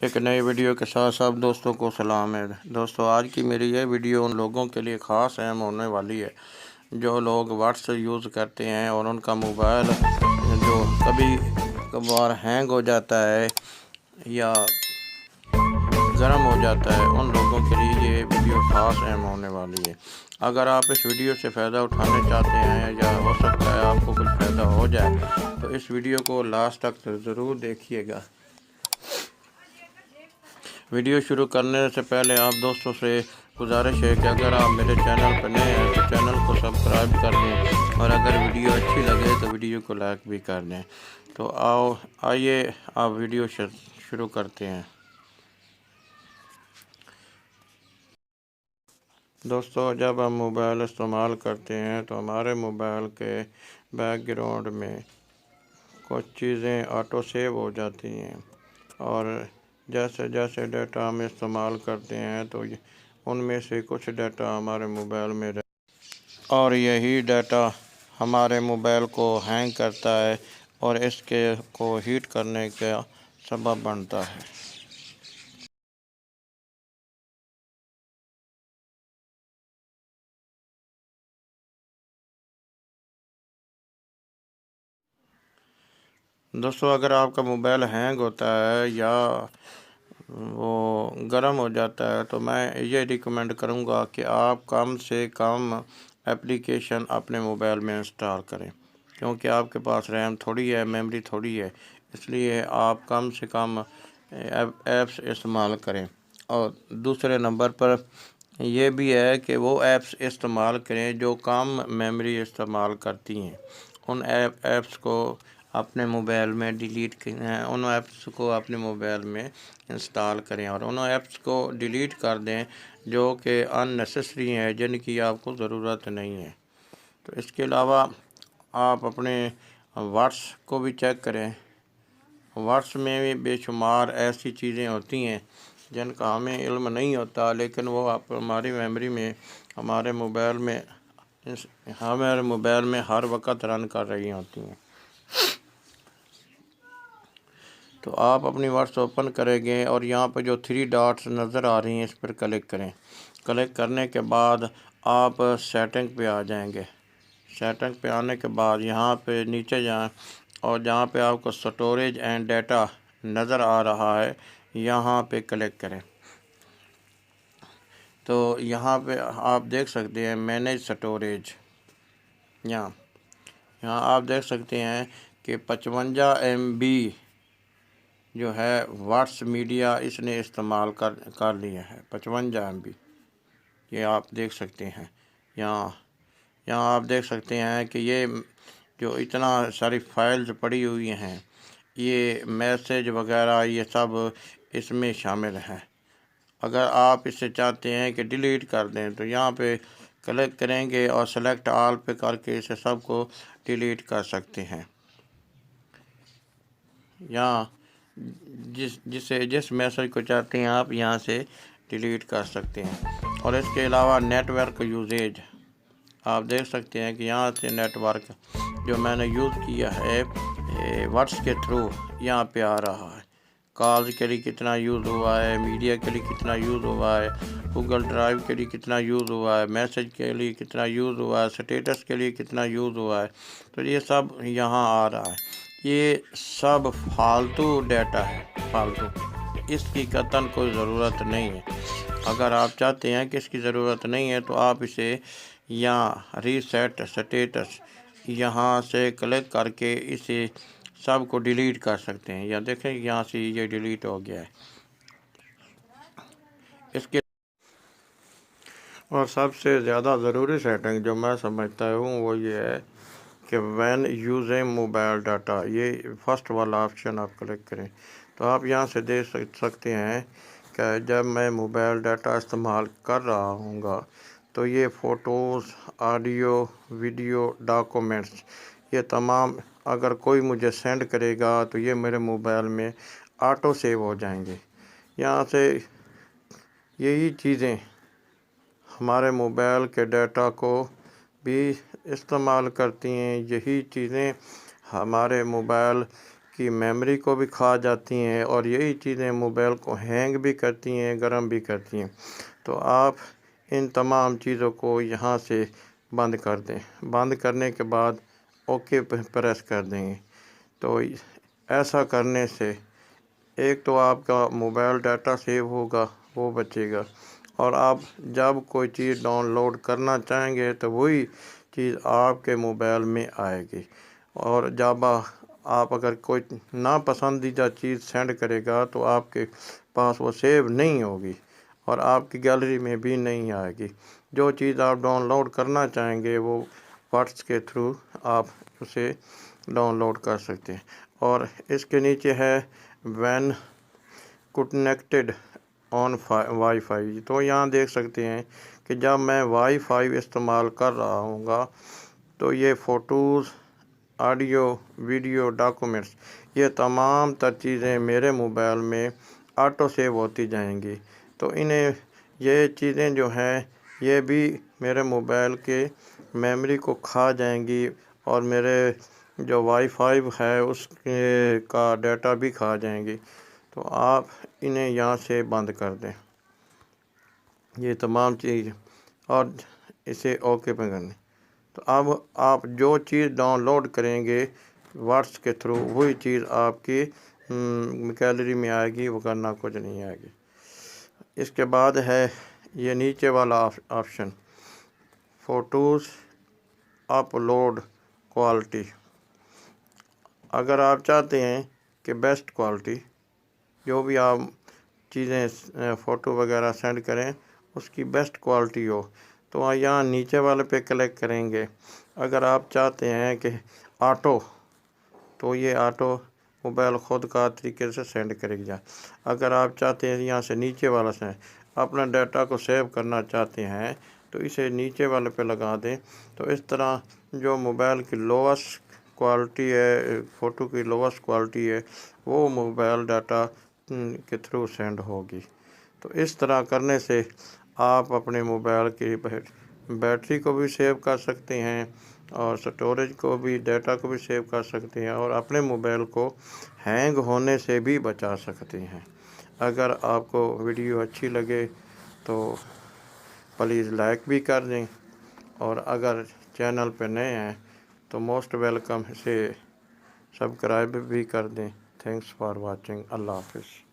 ایک نئی ویڈیو کے ساتھ سب دوستوں کو سلام ہے۔ دوستوں، آج کی میری یہ ویڈیو ان لوگوں کے لیے خاص اہم ہونے والی ہے جو لوگ واٹس یوز کرتے ہیں اور ان کا موبائل جو کبھی کبھار ہینگ ہو جاتا ہے یا گرم ہو جاتا ہے، ان لوگوں کے لیے یہ ویڈیو خاص اہم ہونے والی ہے۔ اگر آپ اس ویڈیو سے فائدہ اٹھانے چاہتے ہیں یا ہو سکتا ہے آپ کو کچھ فائدہ ہو جائے تو اس ویڈیو کو لاسٹ تک ضرور دیکھیے گا۔ ویڈیو شروع کرنے سے پہلے آپ دوستوں سے گزارش ہے کہ اگر آپ میرے چینل پر نئے ہیں تو چینل کو سبسکرائب کر دیں اور اگر ویڈیو اچھی لگے تو ویڈیو کو لائک بھی کر دیں۔ تو آئیے آپ ویڈیو شروع کرتے ہیں۔ دوستوں، جب ہم موبائل استعمال کرتے ہیں تو ہمارے موبائل کے بیک گراؤنڈ میں کچھ چیزیں آٹو سیو ہو جاتی ہیں اور جیسے جیسے ڈیٹا ہم استعمال کرتے ہیں تو ان میں سے کچھ ڈیٹا ہمارے موبائل میں اور یہی ڈیٹا ہمارے موبائل کو ہینگ کرتا ہے اور اس کو ہیٹ کرنے کا سبب بنتا ہے۔ دوستوں، اگر آپ کا موبائل ہینگ ہوتا ہے یا وہ گرم ہو جاتا ہے تو میں یہ ریکمینڈ کروں گا کہ آپ کم سے کم اپلیکیشن اپنے موبائل میں انسٹال کریں، کیونکہ آپ کے پاس ریم تھوڑی ہے، میموری تھوڑی ہے، اس لیے آپ کم سے کم ایپس استعمال کریں۔ اور دوسرے نمبر پر یہ بھی ہے کہ وہ ایپس استعمال کریں جو کم میموری استعمال کرتی ہیں۔ ان ایپس کو اپنے موبائل میں ان ایپس کو اپنے موبائل میں انسٹال کریں اور ان ایپس کو ڈیلیٹ کر دیں جو کہ ان نیسیسری ہیں، جن کی آپ کو ضرورت نہیں ہے۔ تو اس کے علاوہ آپ اپنے واٹس کو بھی چیک کریں۔ واٹس میں بھی بے شمار ایسی چیزیں ہوتی ہیں جن کا ہمیں علم نہیں ہوتا، لیکن وہ ہماری میموری میں ہمارے موبائل میں ہر وقت رن کر رہی ہوتی ہیں۔ تو آپ اپنی واٹس اوپن کریں گے اور یہاں پہ جو 3 ڈاٹس نظر آ رہی ہیں اس پر کلک کریں۔ کلک کرنے کے بعد آپ سیٹنگ پہ آ جائیں گے۔ سیٹنگ پہ آنے کے بعد یہاں پہ نیچے جائیں اور جہاں پہ آپ کو سٹوریج اینڈ ڈیٹا نظر آ رہا ہے یہاں پہ کلک کریں۔ تو یہاں پہ آپ دیکھ سکتے ہیں مینیج سٹوریج۔ یہاں آپ دیکھ سکتے ہیں کہ 55 MB جو ہے واٹس میڈیا اس نے استعمال کر لیا ہے، 55 MB۔ یہ آپ دیکھ سکتے ہیں۔ یہاں آپ دیکھ سکتے ہیں کہ یہ جو اتنا ساری فائلز پڑی ہوئی ہیں، یہ میسیج وغیرہ یہ سب اس میں شامل ہیں۔ اگر آپ اسے چاہتے ہیں کہ ڈیلیٹ کر دیں تو یہاں پہ کلک کریں گے اور سلیکٹ آل پہ کر کے اسے سب کو ڈیلیٹ کر سکتے ہیں۔ یہاں جس میسج کو چاہتے ہیں آپ یہاں سے ڈیلیٹ کر سکتے ہیں۔ اور اس کے علاوہ نیٹ ورک یوزیج آپ دیکھ سکتے ہیں کہ یہاں سے نیٹ ورک جو میں نے یوز کیا ہے واٹس کے تھرو یہاں پہ آ رہا ہے۔ کالز کے لیے کتنا یوز ہوا ہے، میڈیا کے لیے کتنا یوز ہوا ہے، گوگل ڈرائیو کے لیے کتنا یوز ہوا ہے، میسج کے لیے کتنا یوز ہوا ہے، سٹیٹس کے لیے کتنا یوز ہوا ہے، تو یہ سب یہاں آ رہا ہے۔ یہ سب فالتو ڈیٹا ہے، فالتو، اس کی قطعاً کوئی ضرورت نہیں ہے۔ اگر آپ چاہتے ہیں کہ اس کی ضرورت نہیں ہے تو آپ اسے یہاں ریسیٹ سٹیٹس یہاں سے کلک کر کے اسے سب کو ڈیلیٹ کر سکتے ہیں۔ یا دیکھیں یہاں سے یہ ڈیلیٹ ہو گیا ہے۔ اس کے اور سب سے زیادہ ضروری سیٹنگ جو میں سمجھتا ہوں وہ یہ ہے کہ وین یوزنگ موبائل ڈاٹا، یہ فرسٹ والا آپشن آپ کلک کریں تو آپ یہاں سے دیکھ سکتے ہیں کہ جب میں موبائل ڈاٹا استعمال کر رہا ہوں گا تو یہ فوٹوز، آڈیو، ویڈیو، ڈاکومنٹس یہ تمام اگر کوئی مجھے سینڈ کرے گا تو یہ میرے موبائل میں آٹو سیو ہو جائیں گے۔ یہاں سے یہی چیزیں ہمارے موبائل کے ڈیٹا کو بھی استعمال کرتی ہیں، یہی چیزیں ہمارے موبائل کی میموری کو بھی کھا جاتی ہیں، اور یہی چیزیں موبائل کو ہینگ بھی کرتی ہیں، گرم بھی کرتی ہیں۔ تو آپ ان تمام چیزوں کو یہاں سے بند کر دیں۔ بند کرنے کے بعد اوکے پہ پریس کر دیں گے۔ تو ایسا کرنے سے ایک تو آپ کا موبائل ڈاٹا سیو ہوگا، وہ بچے گا، اور آپ جب کوئی چیز ڈاؤن لوڈ کرنا چاہیں گے تو وہی چیز آپ کے موبائل میں آئے گی۔ اور جب آپ اگر کوئی ناپسندیدہ چیز سینڈ کرے گا تو آپ کے پاس وہ سیو نہیں ہوگی اور آپ کی گیلری میں بھی نہیں آئے گی۔ جو چیز آپ ڈاؤن لوڈ کرنا چاہیں گے وہ واٹس کے تھرو آپ اسے ڈاؤن لوڈ کر سکتے ہیں۔ اور اس کے نیچے ہے when connected on wi fi, تو یہاں دیکھ سکتے ہیں کہ جب میں وائی فائی استعمال کر رہا ہوں گا تو یہ فوٹوز، آڈیو، ویڈیو، ڈاکومنٹس، یہ تمام تر چیزیں میرے موبائل میں آٹو سیو ہوتی جائیں گی۔ تو یہ چیزیں جو ہیں یہ بھی میرے موبائل کے میموری کو کھا جائیں گی، اور میرے جو وائی فائی ہے اس کا ڈیٹا بھی کھا جائیں گی۔ تو آپ انہیں یہاں سے بند کر دیں یہ تمام چیز، اور اسے اوکے پہ کر دیں۔ تو اب آپ جو چیز ڈاؤن لوڈ کریں گے واٹس کے تھرو وہی چیز آپ کی گیلری میں آئے گی، وہ کرنا کچھ نہیں آئے گی۔ اس کے بعد ہے یہ نیچے والا آپشن، فوٹوز اپلوڈ کوالٹی۔ اگر آپ چاہتے ہیں کہ بیسٹ کوالٹی، جو بھی آپ چیزیں فوٹو وغیرہ سینڈ کریں اس کی بیسٹ کوالٹی ہو، تو یہاں نیچے والے پہ کلک کریں گے۔ اگر آپ چاہتے ہیں کہ آٹو، تو یہ آٹو موبائل خود کا طریقے سے سینڈ کرے گا۔ اگر آپ چاہتے ہیں یہاں سے نیچے والا سے اپنا ڈیٹا کو سیو کرنا چاہتے ہیں تو اسے نیچے والے پہ لگا دیں۔ تو اس طرح جو موبائل کی لوسٹ کوالٹی ہے، فوٹو کی لوسٹ کوالٹی ہے، وہ موبائل ڈاٹا کے تھرو سینڈ ہوگی۔ تو اس طرح کرنے سے آپ اپنے موبائل کی بیٹری کو بھی سیو کر سکتے ہیں، اور سٹوریج کو بھی، ڈیٹا کو بھی سیو کر سکتے ہیں، اور اپنے موبائل کو ہینگ ہونے سے بھی بچا سکتے ہیں۔ اگر آپ کو ویڈیو اچھی لگے تو پلیز لائک بھی کر دیں، اور اگر چینل پہ نئے ہیں تو موسٹ ویلکم، اسے سبسکرائب بھی کر دیں۔ Thanks for watching. اللہ حافظ۔